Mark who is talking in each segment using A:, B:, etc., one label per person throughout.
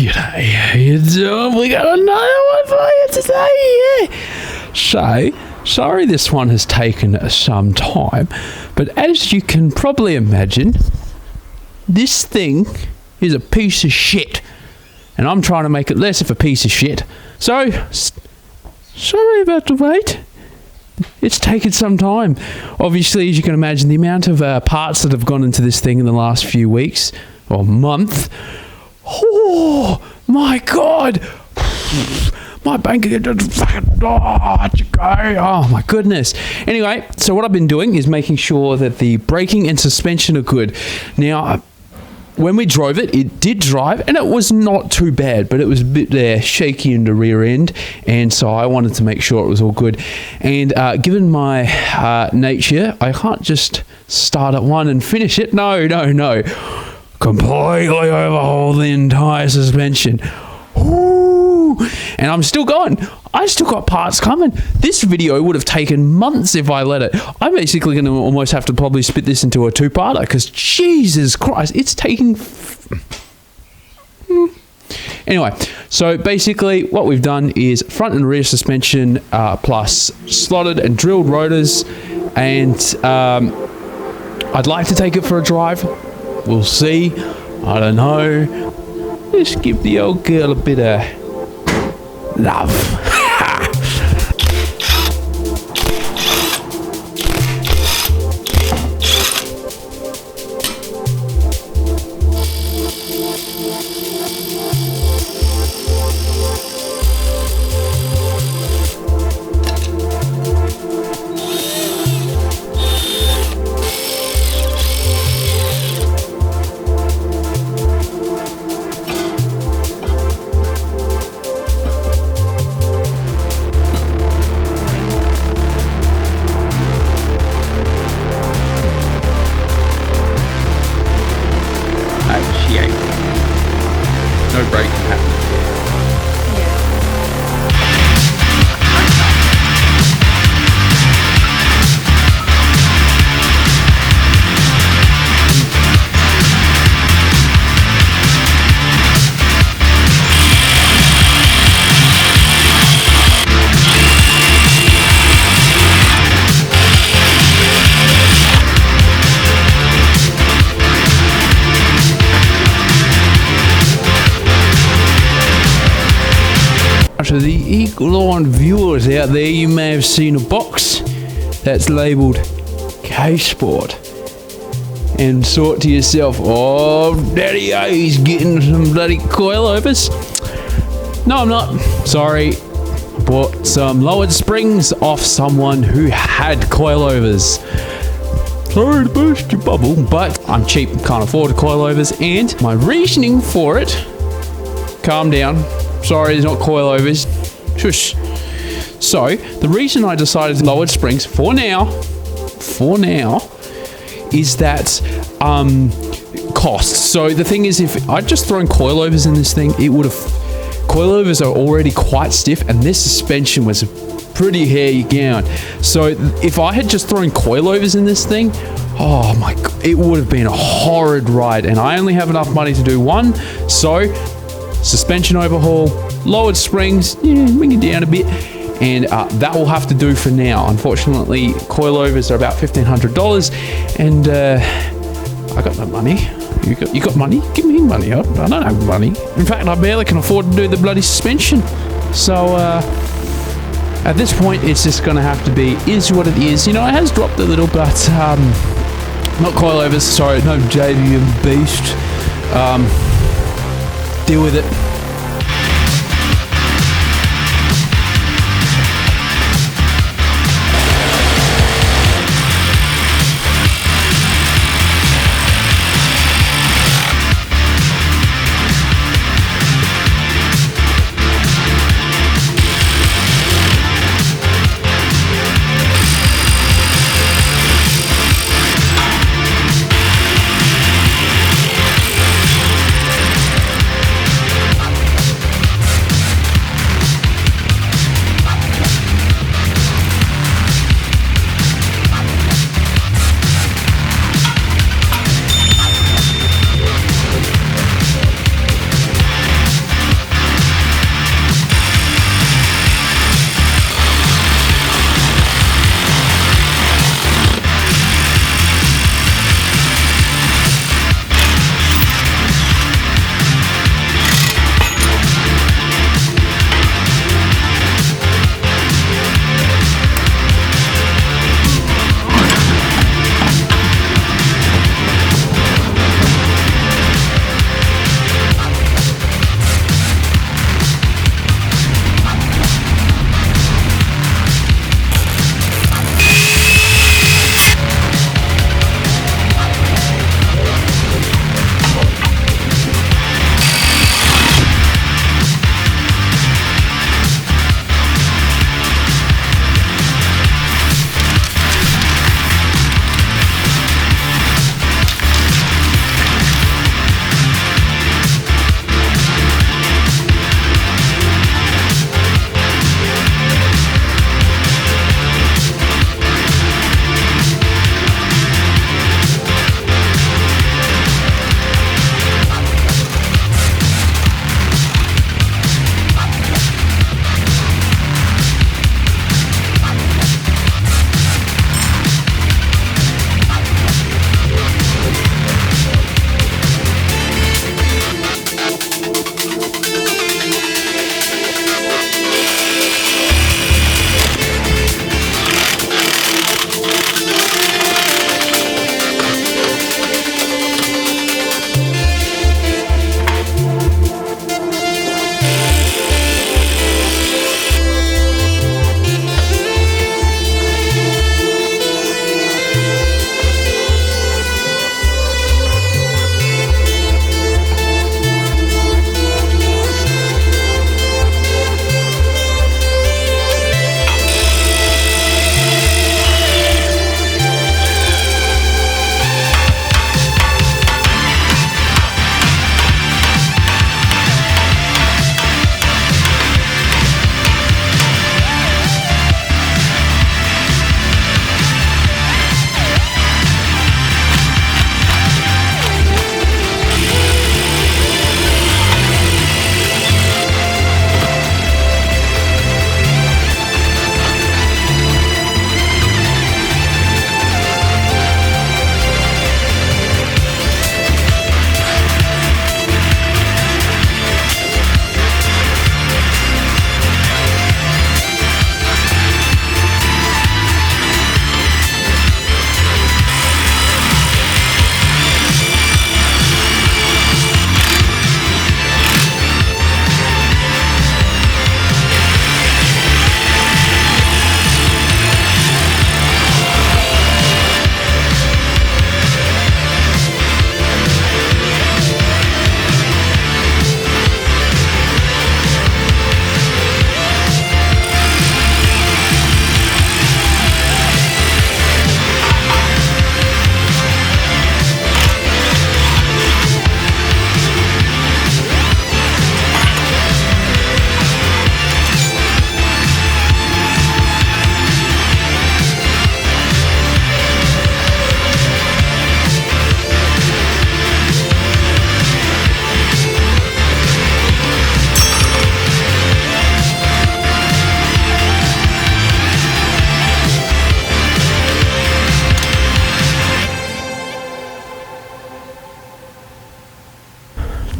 A: G'day, how you doing? We got another one for you today, yeah. So, sorry this one has taken some time, but as you can probably imagine, this thing is a piece of shit. And I'm trying to make it less of a piece of shit. So, sorry about the wait. It's taken some time. Obviously, as you can imagine, the amount of parts that have gone into this thing in the last few weeks or month. Oh my God! My bank account just fucking oh my goodness. Anyway, so what I've been doing is making sure that the braking and suspension are good. Now, when we drove it, it did drive, and it was not too bad, but it was a bit shaky in the rear end, and so I wanted to make sure it was all good. And given my nature, I can't just start at one and finish it. No. Completely overhaul the entire suspension. Ooh. And I'm still going. I still got parts coming. This video would have taken months if I let it. I'm basically going to almost have to probably split this into a two-parter because Jesus Christ, it's taking... Anyway, so basically what we've done is front and rear suspension plus slotted and drilled rotors, and I'd like to take it for a drive. We'll see. I don't know. Just give the old girl a bit of love. No braking happening. To the eagle-eyed viewers out there, you may have seen a box that's labelled K-Sport and thought to yourself, oh, Daddy, he's getting some bloody coilovers. No, I'm not. Sorry. Bought some lowered springs off someone who had coilovers. Sorry to burst your bubble, but I'm cheap and can't afford coilovers, and my reasoning for it, calm down. Sorry, there's not coilovers. Shush. So, the reason I decided to lowered springs for now, is that cost. So the thing is, if I'd just thrown coilovers in this thing, it would have... Coilovers are already quite stiff, and this suspension was pretty hairy gown. So if I had just thrown coilovers in this thing, oh my God, it would have been a horrid ride, and I only have enough money to do one, so... Suspension overhaul, lowered springs, bring it down a bit, and that will have to do for now. Unfortunately, coilovers are about $1,500, and I got no money. You got money? Give me money. I don't have money. In fact, I barely can afford to do the bloody suspension. So at this point, it's just going to have to be is what it is. You know, it has dropped a little, but not coilovers. Sorry, no JVM beast. Deal with it.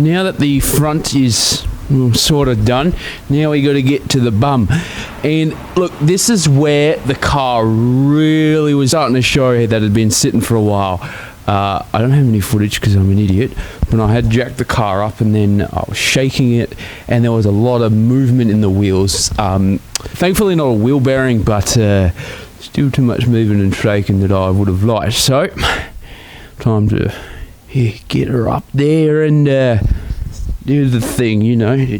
A: now that the front is sort of done, now we got to get to the bum. And look, this is where the car really was starting to show that it had been sitting for a while. I don't have any footage because I'm an idiot, but I had jacked the car up and then I was shaking it, and there was a lot of movement in the wheels. Thankfully not a wheel bearing, but still too much moving and shaking that I would have liked. So time to get her up there and do the thing, you know.
B: I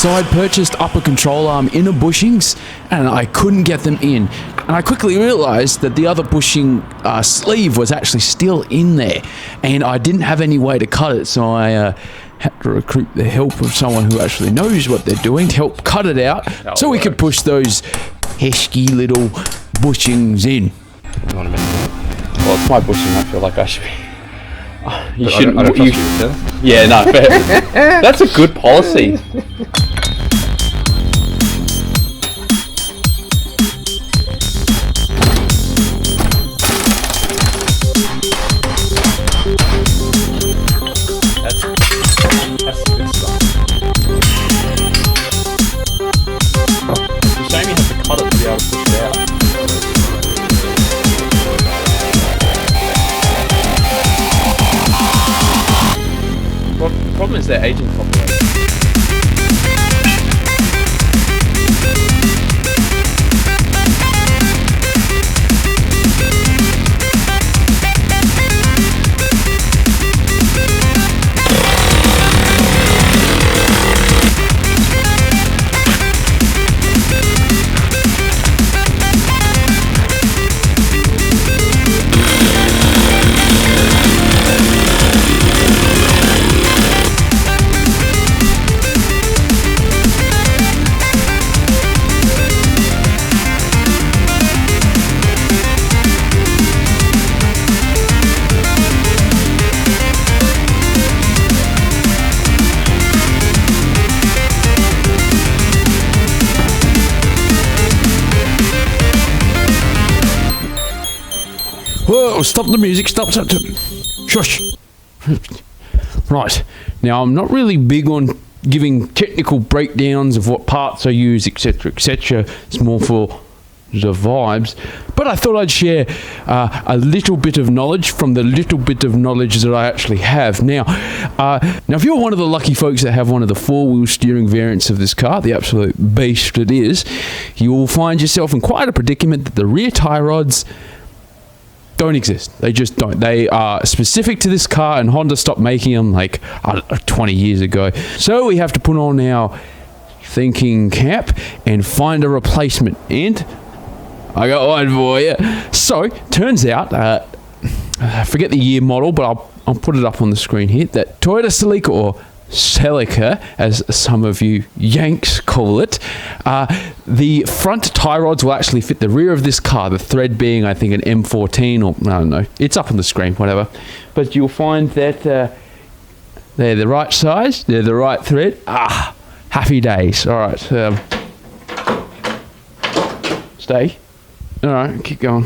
A: So I'd purchased upper control arm inner bushings, and I couldn't get them in. And I quickly realised that the other bushing sleeve was actually still in there, and I didn't have any way to cut it, so I had to recruit the help of someone who actually knows what they're doing to help cut it out, so we could push those pesky little bushings in.
B: Well,
A: it's my bushing. I feel like I should be. You
B: but
A: shouldn't.
B: I don't trust you,
A: yeah, no, fair. That's a good policy.
B: That's good stuff. It's a shame you have to cut it to be able to push it out.
A: Well, the problem is they're aging properly. Whoa, stop the music, stop. Shush. Right, now I'm not really big on giving technical breakdowns of what parts I use, etc, etc. It's more for the vibes. But I thought I'd share a little bit of knowledge from the little bit of knowledge that I actually have. Now if you're one of the lucky folks that have one of the four-wheel steering variants of this car, the absolute beast it is, you will find yourself in quite a predicament that the rear tie rods don't exist. They just don't. They are specific to this car, and Honda stopped making them like 20 years ago. So we have to put on our thinking cap and find a replacement. And I got one for you. So turns out, I forget the year model, but I'll put it up on the screen here. That Toyota Celica, or Celica, as some of you Yanks call it, the front tie rods will actually fit the rear of this car, the thread being, I think, an M14, or I don't know, it's up on the screen, whatever. But you'll find that they're the right size, they're the right thread. Happy days. All right, stay. All right, keep going.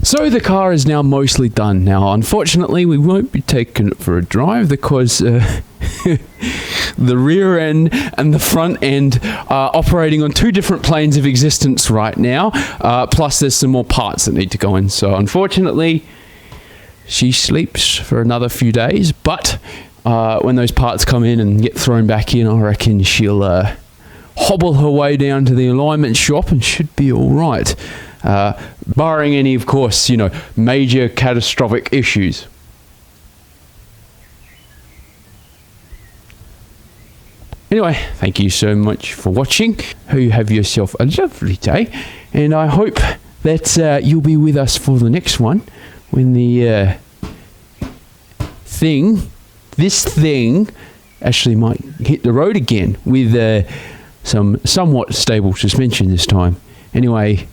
A: So the car is now mostly done. Now, unfortunately, we won't be taking it for a drive because the rear end and the front end are operating on two different planes of existence right now. Plus, there's some more parts that need to go in. So, unfortunately, she sleeps for another few days. But when those parts come in and get thrown back in, I reckon she'll hobble her way down to the alignment shop and should be all right. Barring any, of course, major catastrophic issues. Anyway, thank you so much for watching. Hope you have yourself a lovely day, and I hope that you'll be with us for the next one when the this thing actually might hit the road again with some somewhat stable suspension this time. Anyway,